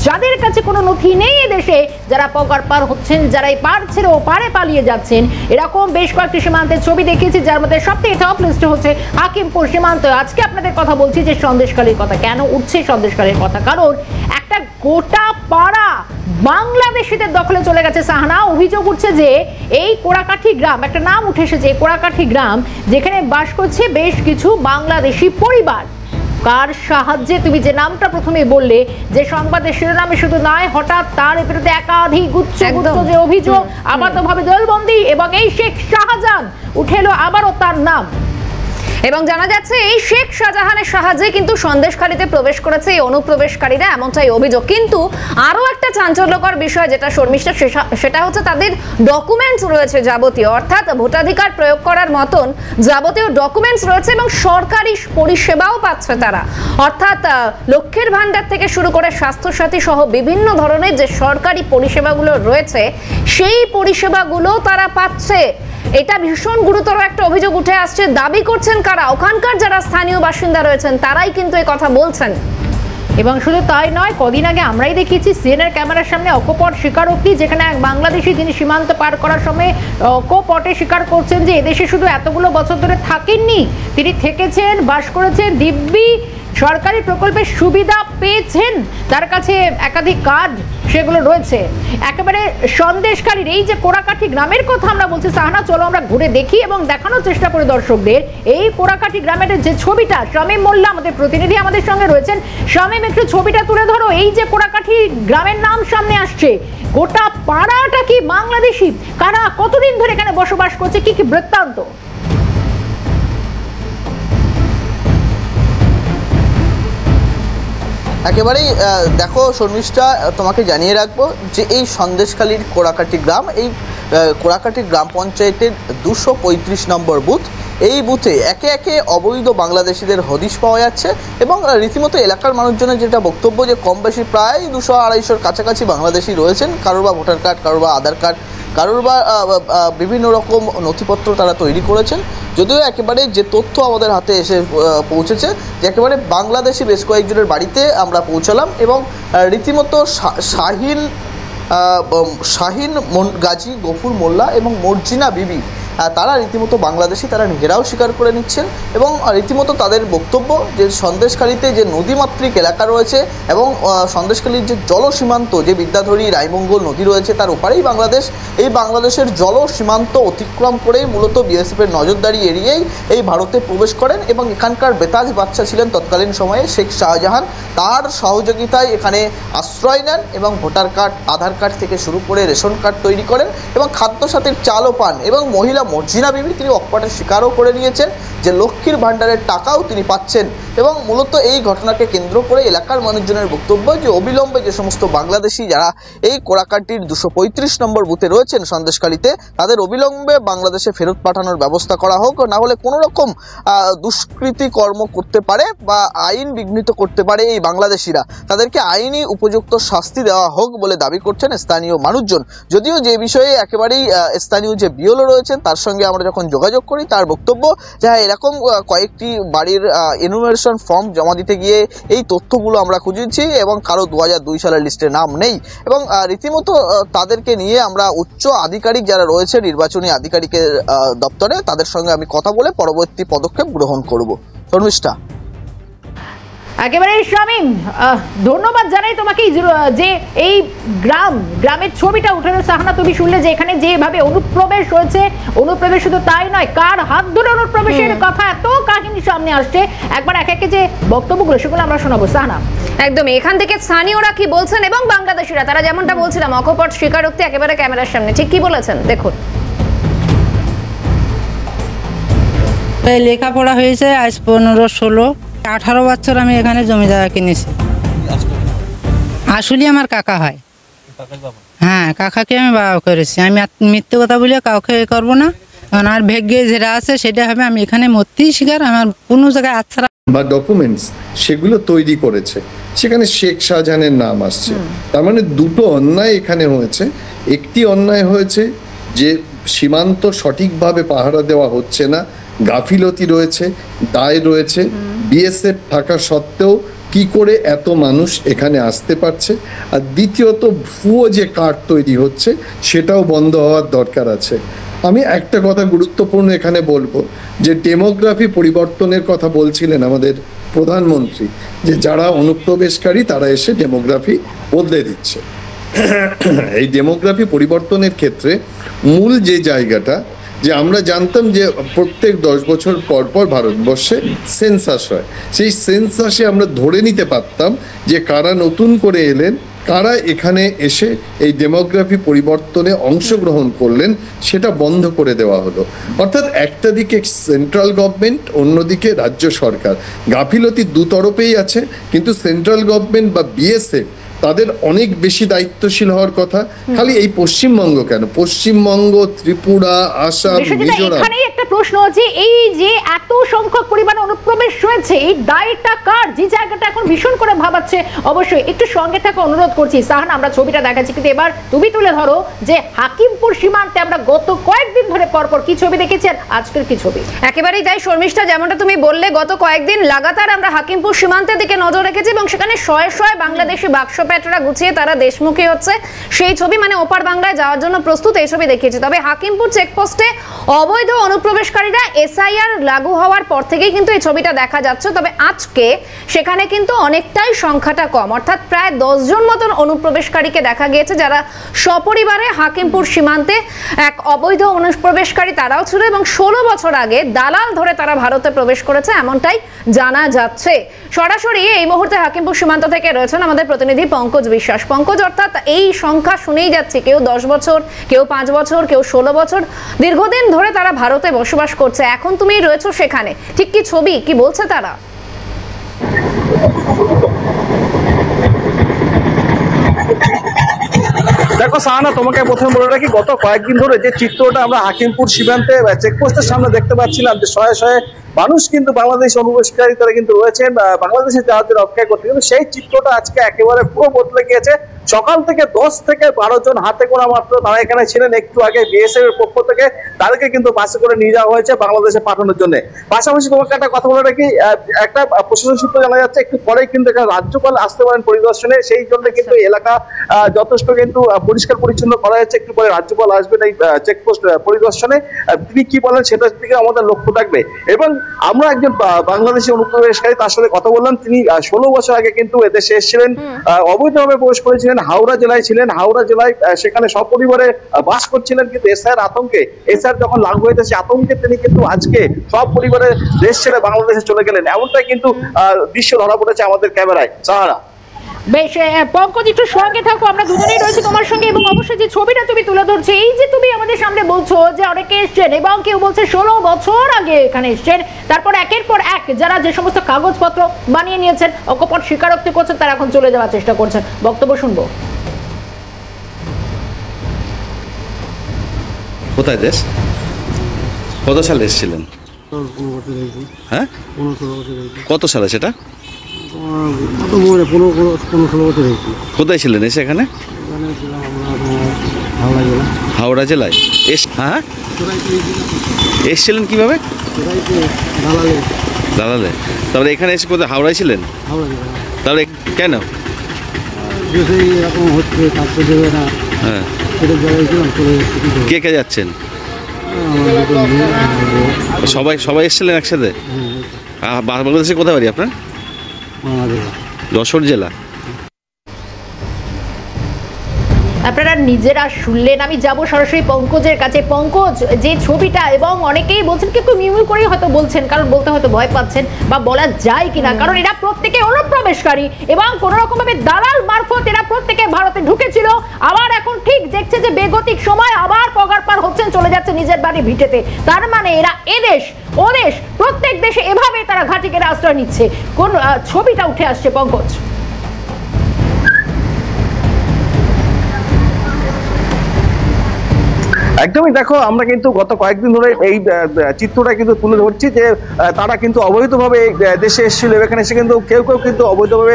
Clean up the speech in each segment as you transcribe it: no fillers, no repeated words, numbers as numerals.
যাদের কাছে কোনো নথি নেই দেশে, যারা পগার পার হচ্ছেন, যারা এই পার ছেড়ে ও পারে পালিয়ে যাচ্ছেন, এরকম বেশ কয়েকটি সীমান্তের ছবি দেখিয়েছি, যার মধ্যে সবথেকে টপ লিস্টে হচ্ছে হাকিমপুর সীমান্ত। আজকে আপনাদের কথা বলছি যে সন্দেশখালীর কথা। কেন উঠছে সন্দেশখালীর কথা? কারণ একটা গোটা পাড়া বাংলাদেশিদের দখলে চলে গেছে সাহানা। অভিযোগ উঠছে যে এই কোড়াকাঠি গ্রাম, একটা নাম উঠে এসেছে, কোড়াকাঠি গ্রাম, যেখানে বাস করছে বেশ কিছু বাংলাদেশি পরিবার। কার সাহায্যে? তুমি যে নামটা প্রথমে বললে, যে সংবাদের শিরোনামে শুধু নয়, হঠাৎ তার বিরুদ্ধে একাধিক গুচ্ছ যে অভিযোগ, আপাতভাবে দলবন্দি, এবং এই শেখ শাহজাহান উঠে এলো আবারও তার নাম। এবং জানা যাচ্ছে এই শেখ শাহজাহানের সাহায্যে কিন্তু সন্দেশখালীতে প্রবেশ করেছে এই অনুপ্রবেশকারীরা, এমনটাই অভিযোগ। কিন্তু আরো একটা চাঞ্চল্যকর বিষয় যেটা শর্মিষ্ঠা, সেটা হচ্ছে তাদের ডকুমেন্টস রয়েছে যাবতীয়, অর্থাৎ ভোটাধিকার প্রয়োগ করার মতন যাবতীয় ডকুমেন্টস রয়েছে এবং সরকারি পরিষেবাও পাচ্ছে তারা। অর্থাৎ লক্ষ্মীর ভান্ডার থেকে শুরু করে স্বাস্থ্যসাথী সহ বিভিন্ন ধরনের যে সরকারি পরিষেবাগুলো রয়েছে, সেই পরিষেবাগুলো তারা পাচ্ছে। এটা ভীষণ গুরুতর একটা অভিযোগ উঠে আসছে। দাবি করছেন কারা? ওখানকার যারা স্থানীয় বাসিন্দা রয়েছেন তারাই কিন্তু এই কথা বলছেন। এবং শুধু তাই নয়, কদিন আগে আমরাই দেখিয়েছি সিএনএর ক্যামেরার সামনে অকপট স্বীকারোক্তি, যেখানে এক বাংলাদেশি তিনি সীমান্ত পার করার সময় অকপটে স্বীকার করছেন যে এদেশে শুধু এতগুলো বছর ধরে থাকেননি, তিনি থেকেছেন, বাস করেছেন, দিব্যি সরকারি প্রকল্পের সুবিধা পেয়েছেন, তার কাছে একাধিক কার্ড সেগুলো রয়েছে। একেবারে সন্দেশখালীর এই যে কোড়াকাঠি গ্রামের কথা আমরা বলছি সাহানা, চলো আমরা ঘুরে দেখি এবং দেখানোর চেষ্টা করি দর্শকদের এই কোড়াকাঠি গ্রামের যে ছবিটা। শামীম মোল্লা আমাদের প্রতিনিধি আমাদের সঙ্গে রয়েছেন। শামীম, একটু ছবিটা তুলে ধরো। এই যে কোড়াকাঠি গ্রামের নাম সামনে আসছে, গোটা পাড়াটা কি বাংলাদেশি? কারা কতদিন ধরে এখানে বসবাস করছে? কি কি বৃত্তান্ত? একেবারেই দেখো শর্মিষ্ঠা, তোমাকে জানিয়ে রাখবো যে এই সন্দেশখালীর কোড়াকাঠি গ্রাম, এই কোড়াকাঠি গ্রাম পঞ্চায়েতের 235 নম্বর বুথ, এই বুথে একে একে অবৈধ বাংলাদেশিদের হদিশ পাওয়া যাচ্ছে। এবং রীতিমতো এলাকার মানুষজনের যেটা বক্তব্য যে কম বেশি প্রায় 200-250 কাছাকাছি বাংলাদেশি রয়েছেন। কারোর বা ভোটার কার্ড, কারোর বা আধার কার্ড, কারোর বা বিভিন্ন রকম নথিপত্র তারা তৈরি করেছেন। যদিও একেবারে যে তথ্য আমাদের হাতে এসে পৌঁছেছে যে একেবারে বাংলাদেশি বেশ কয়েকজনের বাড়িতে আমরা পৌঁছালাম এবং রীতিমতো শাহিন গাজী, গফুর মোল্লা এবং মর্জিনা বিবি, তারা রীতিমতো বাংলাদেশি, তারা নিজেরাও স্বীকার করে নিচ্ছেন। এবং রীতিমতো তাদের বক্তব্য যে সন্দেশখালীতে যে নদীমাতৃক এলাকা রয়েছে এবং সন্দেশখালীর যে জল সীমান্ত, যে বিদ্যাধরী রায়মঙ্গল নদী রয়েছে তার ওপারেই বাংলাদেশ, এই বাংলাদেশের জল সীমান্ত অতিক্রম করেই মূলত বিএসএফের নজরদারি এড়িয়েই এই ভারতে প্রবেশ করেন। এবং এখানকার বেতাজ বাচ্চা ছিলেন তৎকালীন সময়ে শেখ শাহজাহান, তার সহযোগিতায় এখানে আশ্রয় নেন এবং ভোটার কার্ড, আধার কার্ড থেকে শুরু করে রেশন কার্ড তৈরি করেন এবং খাদ্যসাথীর চালও পান। এবং মহিলা মর্জিনা বিবি তিনি অকপটের স্বীকারও করে নিয়েছেন যে লক্ষ্মীর ভান্ডারের টাকাও তিনি পাচ্ছেন। এবং মূলত এই ঘটনাকে কেন্দ্র করে এলাকার মানুষজনের বক্তব্য যে অবিলম্বে যে সমস্ত বাংলাদেশি যারা এই কোড়াকাঠির 235 নম্বর বুথে রয়েছেন সন্দেশখালীতে, তাদের অবিলম্বে বাংলাদেশে ফেরত পাঠানোর ব্যবস্থা করা হোক, না হলে কোনো রকম দুষ্কৃতি কর্ম করতে পারে বা আইন বিঘ্নিত করতে পারে এই বাংলাদেশিরা, তাদেরকে আইনি উপযুক্ত শাস্তি দেওয়া হোক বলে দাবি করছেন স্থানীয় মানুষজন। যদিও যে বিষয়ে একেবারেই স্থানীয় যে বিএলও রয়েছেন তার সঙ্গে আমরা যখন যোগাযোগ করি, তার বক্তব্য যে এরকম কয়েকটি বাড়ির এনুমারেশন ফর্ম জমা দিতে গিয়ে এই তথ্যগুলো আমরা খুঁজেছি এবং কারো 2002 সালের লিস্টে নাম নেই। এবং রীতিমতো তাদেরকে নিয়ে আমরা উচ্চ আধিকারিক যারা রয়েছে নির্বাচনী আধিকারিকের দপ্তরে, তাদের সঙ্গে আমি কথা বলে পরবর্তী পদক্ষেপ গ্রহণ করব। শর্মিষ্ঠা, একেবারে শামীম, ধন্যবাদ জানাই তোমাকে যে এই গ্রামের ছবিটা উঠানো। সাহানা, তুমি শুনলে যে এখানে যেভাবে অনুপ্রবেশ হয়েছে, অনুপ্রবেশ শুধু তাই নয়, কার হাত ধরে অনুপ্রবেশের কথা, এত কাহিনী সামনে আসছে। একবার এক একে যে বক্তব্যগুলো সেগুলো আমরা শোনাবো সাহানা। একদম, এখান থেকে স্থানীয়রা কি বলছেন এবং বাংলাদেশিরা তারা যেমনটা বলছিলাম অকপট স্বীকারোক্তি একেবারে ক্যামেরার সামনে, ঠিক কি বলেছেন দেখুন। লেখাপড়া হয়েছে আজ 15-16, 18 বছর আমি এখানে জমি জায়গা কিনেছি। আসলে আমার কাকা হয়। হ্যাঁ, কাকাকে আমি বাবা করেছি। আমি মিথ্যে কথা বলে কাউকে করবো না, কারণ আর ভাগ্যে যেটা আছে সেটা হবে। আমি এখানে মরতেই শিকার, আমার কোনো জায়গায় আচ্ছা বা ডকুমেন্টস সেগুলো তৈরি করেছে, সেখানে শেখ শাহজাহানের নাম আসছে। তার মানে দুটো অন্যায় এখানে হয়েছে। একটি অন্যায় হয়েছে যে সীমান্ত সঠিকভাবে পাহারা দেওয়া হচ্ছে না, গাফিলতি রয়েছে, দায় রয়েছে। বিএসএফ থাকা সত্ত্বেও কি করে এত মানুষ এখানে আসতে পারছে, আর দ্বিতীয়ত ভুয়ো যে কার্ড তৈরি হচ্ছে সেটাও বন্ধ হওয়ার দরকার আছে। আমি একটা কথা গুরুত্বপূর্ণ এখানে বলবো, যে ডেমোগ্রাফি পরিবর্তনের কথা বলছিলেন আমাদের প্রধানমন্ত্রী, যে যারা অনুপ্রবেশকারী তারা এসে ডেমোগ্রাফি বদলে দিচ্ছে। এই ডেমোগ্রাফি পরিবর্তনের ক্ষেত্রে মূল যে জায়গাটা, যে আমরা জানতাম যে প্রত্যেক 10 বছর পর পর ভারতবর্ষে সেন্সাস হয়, সেই সেন্সাসে আমরা ধরে নিতে পারতাম যে কারা নতুন করে এলেন, কারা এখানে এসে এই ডেমোগ্রাফি পরিবর্তনে অংশগ্রহণ করলেন, সেটা বন্ধ করে দেওয়া হলো। অর্থাৎ একটা দিকে সেন্ট্রাল গভর্নমেন্ট, অন্যদিকে রাজ্য সরকার, গাফিলতি দুতরফেই আছে। কিন্তু সেন্ট্রাল গভর্নমেন্ট বা বিএসএফ তাদের অনেক বেশি দায়িত্বশীল হওয়ার কথা। খালি এই পশ্চিমবঙ্গ কেন, পশ্চিমবঙ্গ, ত্রিপুরা, আসাম, মিজোরাম। এখানেই একটা প্রশ্ন যে এই যে এত সংখ্যক পরিমাণে অনুপ্রবেশ হয়েছে, এই দায়টা কার? যে জায়গাটা এখন ভীষণ করে ভাবাচ্ছে। অবশ্যই একটু সঙ্গে থাকা অনুরোধ করছি। সাহান, আমরা ছবিটা দেখাচ্ছি, কিন্তু এবার তুমি তুলে ধরো যে হাকিমপুর সীমান্তে আমরা গত কয়েকদিন ধরে পরপর কি ছবি দেখেছি আর আজকের কি ছবি। একেবারেই তাই শর্মিষ্ঠা, যেমনটা তুমি বললে, গত কয়েকদিন লাগাতার আমরা হাকিমপুর সীমান্তের দিকে নজর রেখেছি এবং সেখানে শয়ে শয়ে বাংলাদেশি বাক্স প্যাটরা গুছিয়ে তারা দেশমুখী হচ্ছে, সেই ছবি মানে ওপার বাংলায় যাওয়ার জন্য প্রস্তুত, এই ছবি দেখিয়েছি। তবে হাকিমপুর চেকপোস্টে অবৈধ অনুপ্রবেশকারীরা এসআইআর লাগু হওয়ার পর থেকেই কিন্তু এই ছবিটা দেখা যাচ্ছে। তবে আজকে সেখানে কিন্তু অনেকটাই সংখ্যাটা কম, অর্থাৎ প্রায় 10 জন মতন অনুপ্রবেশকারীকে দেখা গিয়েছে যারা সপরিবারে হাকিমপুর সীমান্তে এক অবৈধ অনুপ্রবেশকারী তারাও ছিল এবং 16 বছর আগে দালাল ধরে তারা ভারতে প্রবেশ করেছে, এমনটাই জানা যাচ্ছে। সরাসরি এই মুহূর্তে হাকিমপুর সীমান্ত থেকে রয়েছেন আমাদের প্রতিনিধি পঙ্কজ বিশ্বাস। পঙ্কজ, অর্থাৎ এই সংখ্যা শুনেই যাচ্ছে, কেউ 10 বছর, কেউ 5 বছর, কেউ 16 বছর, দীর্ঘদিন ধরে তারা ভারতে বসবাস করছে। এখন তুমি রয়েছো সেখানে, ঠিক কি ছবি, কি বলছে তারা? দেখো সাহানা, তোমাকে প্রথমে বলে রাখি, গত কয়েকদিন ধরে যে চিত্রটা আমরা হাকিমপুর সীমান্তে চেকপোস্টের সামনে দেখতে পাচ্ছিলাম, যে শয়ে শয়ে মানুষ কিন্তু বাংলাদেশ অনুপ্রবেশকারী তারা কিন্তু রয়েছেন বাংলাদেশে যাওয়ার জন্য অপেক্ষা করতে, কিন্তু সেই চিত্রটা আজকে একেবারে পুরো বদলে গিয়েছে। সকাল থেকে 10 থেকে 12 জন হাতে গোনা মাত্র তারা এখানে ছিলেন। একটু আগে বিএসএফ এর পক্ষ থেকে তাদেরকে কিন্তু বাসে করে নিয়ে যাওয়া হয়েছে বাংলাদেশে পাঠানোর জন্য। পাশাপাশি তোমাকে একটা কথা বলে রাখি, একটা প্রশাসন সূত্র জানা যাচ্ছে একটু পরেই কিন্তু এখানে রাজ্যপাল আসতে পারেন পরিদর্শনে, সেই জন্য কিন্তু এলাকা যথেষ্ট কিন্তু পরিষ্কার পরিচ্ছন্ন করা হয়েছে। একটু পরে রাজ্যপাল আসবেন এই চেকপোস্ট পরিদর্শনে, তিনি কি বলেন সেটার দিকে আমাদের লক্ষ্য থাকবে। এবং আমরা একজন বাংলাদেশি অনুপ্রবেশকারী তার সাথে কথা বললাম, তিনি 16 বছর আগে কিন্তু এদেশে এসেছিলেন, অবৈধভাবে প্রবেশ করেছিলেন, হাওড়া জেলায় ছিলেন, হাওড়া জেলায় সেখানে সপরিবারে বাস করছিলেন। কিন্তু এসআইআর আতঙ্কে, এসআইআর যখন লাগু হয়েছে সে আতঙ্কে তিনি কিন্তু আজকে সব পরিবারে দেশ ছেড়ে বাংলাদেশে চলে গেলেন, এমনটাই কিন্তু দৃশ্য ধরা পড়েছে আমাদের ক্যামেরায়। সাহারা, বেশ পঙ্কজ, একটু সঙ্গে থাকো, আমরা দুজনেই রয়েছি তোমার সঙ্গে। এবং অবশ্যই যে ছবিটা তুমি তুলে ধরছো, এই যে তুমি আমাদের সামনে বলছো যে অনেকে এসছেন এবং কেউ বলছে 16 বছর আগে এখানে এসছেন, তারপর একের পর এক যারা যে সমস্ত কাগজপত্র বানিয়ে নিয়েছেন, অকপট স্বীকারোক্তি করছেন, তারা এখন চলে যাওয়ার চেষ্টা করছেন। বক্তব্য শুনবো। কোথায় দেশ, কত সালে এসেছিলেন? হ্যাঁ, কত সালে সেটা? কোথায় ছিলেন এসে? এখানে হাওড়া জেলায়। হ্যাঁ, এসছিলেন কিভাবে? দালালে। তারপরে এখানে এসে কোথায়, হাওড়ায় ছিলেন? তাহলে কেন? হ্যাঁ, কে কে যাচ্ছেন? সবাই এসেছিলেন একসাথে? বাংলাদেশে কোথায় বাড়ি আপনার? যশোর জেলা। আপনারা নিজেরা শুনলেন। আমি যাব সরাসরি পঙ্কজের কাছে। পঙ্কজ, যে ছবিটা, এবং অনেকেই বলছেন, কেউ মিউমিউ করেই হয়তো বলছেন, কারণ বলতে হয়তো ভয় পাচ্ছেন বা বলা যায় কিনা, কারণ এরা প্রত্যেকে অনুপ্রবেশকারী এবং কোনো রকম ভাবে দালাল মারফত এরা প্রত্যেকে ভারতে ঢুকেছিল, আবার এখন ঠিক দেখছে যে বেগতিক সময় আবার পগার পার হচ্ছেন, চলে যাচ্ছে নিজের বাড়ি ভিটেতে। তার মানে এরা এদেশ ওদেশ প্রত্যেক দেশে এভাবে তারা ঘাঁটি কেড়ে আশ্রয় নিচ্ছে। কোন ছবিটা উঠে আসছে পঙ্কজ? একদমই দেখো, আমরা কিন্তু গত কয়েকদিন ধরে এই চিত্রটা কিন্তু তুলে ধরছি যে তারা কিন্তু অবৈধভাবে দেশে এসেছিল। এখানে এসে কিন্তু কেউ কেউ কিন্তু অবৈধভাবে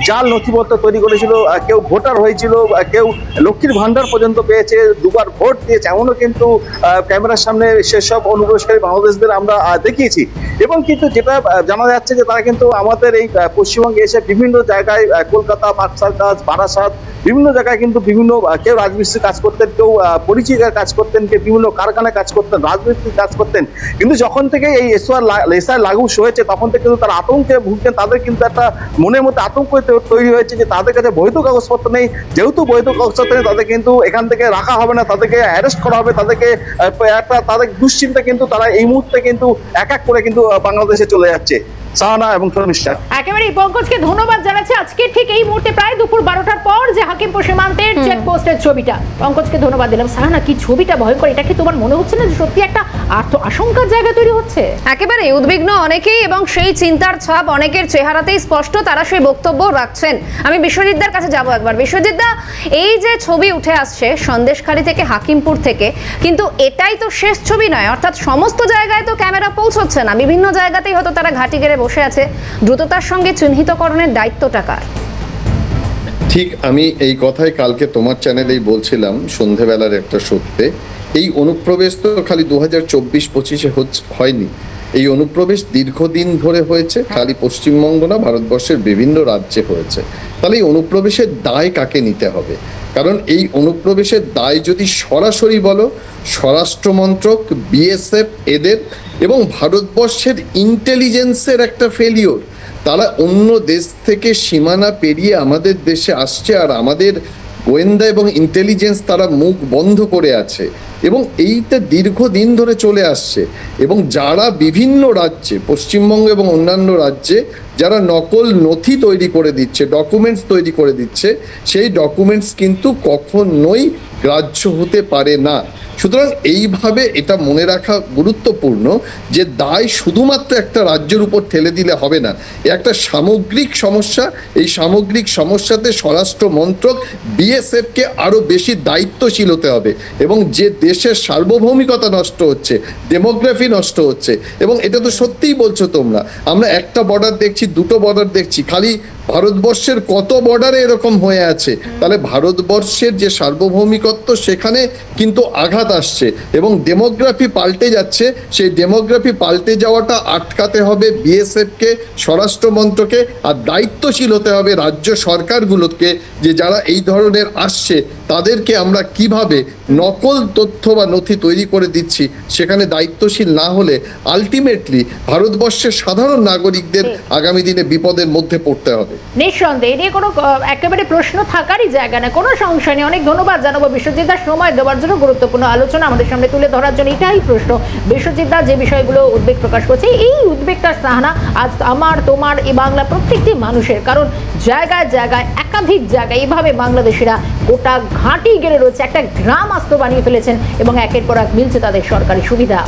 জাল নথিপত্র তৈরি করেছিল, কেউ ভোটার হয়েছিল, কেউ লক্ষ্মীর ভান্ডার পর্যন্ত পেয়েছে, দুবার ভোট দিয়েছে, এমনও কিন্তু ক্যামেরার সামনে সেসব অনুপ্রবেশকারী বাংলাদেশদের আমরা দেখিয়েছি। এবং কিন্তু যেটা জানা যাচ্ছে যে তারা কিন্তু আমাদের এই পশ্চিমবঙ্গে এসে বিভিন্ন জায়গায়, কলকাতা, পার্ক সার্কাস, বারাসাত, বিভিন্ন জায়গায় কিন্তু বিভিন্ন কেউ রাজমিস্ত্রির কাজ করতেন, কেউ পরিচিকার কাজ করতেন, কেউ বিভিন্ন কারখানায় কাজ করতেন, রাজমিস্ত্রির কাজ করতেন। কিন্তু যখন থেকে এই এসআর লাগু হয়েছে তখন থেকে কিন্তু তারা আতঙ্কে ভুগতেন। তাদের কিন্তু একটা মনের মধ্যে আতঙ্ক তৈরি হয়েছে যে তাদের কাছে বৈধ কাগজপত্র নেই, যেহেতু বৈধ কাগজপত্র নেই তাদের কিন্তু এখান থেকে রাখা হবে না, তাদেরকে অ্যারেস্ট করা হবে, তাদেরকে তাদের দুশ্চিন্তা কিন্তু তারা এই মুহূর্তে কিন্তু এক এক করে কিন্তু বাংলাদেশে চলে যাচ্ছে। সাহানা এবং শর্মিষ্ঠা, একেবারেই পঙ্কজকে ধন্যবাদ জানাচ্ছি। আজকে ঠিক এই মুহূর্তে প্রায় দুপুর 12টার পর যে হাকিমপুর সীমান্তের চেকপোস্টের ছবিটা, পঙ্কজকে ধন্যবাদ দিলাম। সাহানা, কি ছবিটা ভয়ঙ্কর, এটা কি তোমার মনে হচ্ছে না যে সত্যি একটা আশঙ্কার জায়গা তৈরি হচ্ছে? একেবারে উদ্বিগ্ন অনেকেই, এবং সেই চিন্তার ছাপ অনেকের চেহারাতেই স্পষ্ট, তারা সেই বক্তব্য রাখছেন। আমি বিশ্বজিৎদার কাছে যাব একবার। বিশ্বজিৎদা, এই যে ছবি উঠে আসছে সন্দেশখালী থেকে, হাকিমপুর থেকে, কিন্তু এটাই তো শেষ ছবি নয়, অর্থাৎ সমস্ত জায়গায় তো ক্যামেরা পৌঁছচ্ছে না, বিভিন্ন জায়গাতেই হয়তো তারা ঘাঁটি গেড়ে বসে আছে। দ্রুততার সঙ্গে চিহ্নিতকরণের দায়িত্বটা কার? ঠিক আমি এই কথাই কালকে তোমার চ্যানেলেই বলছিলাম সন্ধেবেলার একটা শোতে। এই অনুপ্রবেশ তো খালি 2024-25-এ হয়নি, এই অনুপ্রবেশ দীর্ঘদিন ধরে হয়েছে, খালি পশ্চিমবঙ্গ না, ভারতবর্ষের বিভিন্ন রাজ্যে হয়েছে। তাহলে এই অনুপ্রবেশের দায় কাকে নিতে হবে? কারণ এই অনুপ্রবেশের দায় যদি সরাসরি বলো, স্বরাষ্ট্রমন্ত্রক, বিএসএফ এদের, এবং ভারতবর্ষের ইন্টেলিজেন্সের একটা ফেলিওর। তারা অন্য দেশ থেকে সীমানা পেরিয়ে আমাদের দেশে আসছে, আর আমাদের গোয়েন্দা এবং ইন্টেলিজেন্স তারা মুখ বন্ধ করে আছে, এবং এইটা দীর্ঘদিন ধরে চলে আসছে। এবং যারা বিভিন্ন রাজ্যে, পশ্চিমবঙ্গ এবং অন্যান্য রাজ্যে যারা নকল নথি তৈরি করে দিচ্ছে, ডকুমেন্টস তৈরি করে দিচ্ছে, সেই ডকুমেন্টস কিন্তু কখনোই গ্রাহ্য হতে পারে না। সুতরাং এইভাবে এটা মনে রাখা গুরুত্বপূর্ণ যে দায় শুধুমাত্র একটা রাজ্যের উপর ঠেলে দিলে হবে না, একটা সামগ্রিক সমস্যা। এই সামগ্রিক সমস্যাতে স্বরাষ্ট্র মন্ত্রক, বিএসএফকে আরও বেশি দায়িত্বশীল হতে হবে। এবং যে দেশের সার্বভৌমিকতা নষ্ট হচ্ছে, ডেমোগ্রাফি নষ্ট হচ্ছে, এবং এটা তো সত্যিই বলছো তোমরা, আমরা একটা বর্ডার দেখছি, দুটো বর্ডার দেখছি, খালি ভারতবর্ষের কত বর্ডারে এরকম হয়ে আছে। তাহলে ভারতবর্ষের যে সার্বভৌমিকত্ব সেখানে কিন্তু আঘাত আসছে, এবং ডেমোগ্রাফি পাল্টে যাচ্ছে। সেই ডেমোগ্রাফি পাল্টে যাওয়াটা আটকাতে হবে বিএসএফকে, স্বরাষ্ট্রমন্ত্রকে, আর দায়িত্বশীল হতে হবে রাজ্য সরকারগুলোকে, যে যারা এই ধরনের আসছে তাদেরকে আমরা কিভাবে নকল তথ্য বা নথি তৈরি করে দিচ্ছি সেখানে দায়িত্বশীল না হলে আলটিমেটলি ভারতবর্ষের সাধারণ নাগরিকদের আগামী দিনে বিপদের মধ্যে পড়তে হবে। নিঃসন্দেহে নিয়ে কোনো একেবারে প্রশ্ন থাকারই জায়গা না, কোনো সংশয় নেই। অনেক ধন্যবাদ জানাবো বিশ্বজিৎদার সময় দেওয়ার জন্য, গুরুত্বপূর্ণ আলোচনা আমাদের সামনে তুলে ধরার জন্য। এটাই প্রশ্ন, বিশ্বজিৎদা যে বিষয়গুলো উদ্বেগ প্রকাশ করছে, এই উদ্বেগটা সাহানা আজ আমার, তোমার, এই বাংলা প্রত্যেকটি মানুষের। কারণ জায়গায় জায়গায়, একাধিক জায়গায় এইভাবে বাংলাদেশিরা গোটা ঘাঁটি গেড়ে রয়েছে, একটা গ্রাম আস্ত বানিয়ে ফেলেছেন, এবং একের পর এক মিলছে তাদের সরকারি সুবিধা।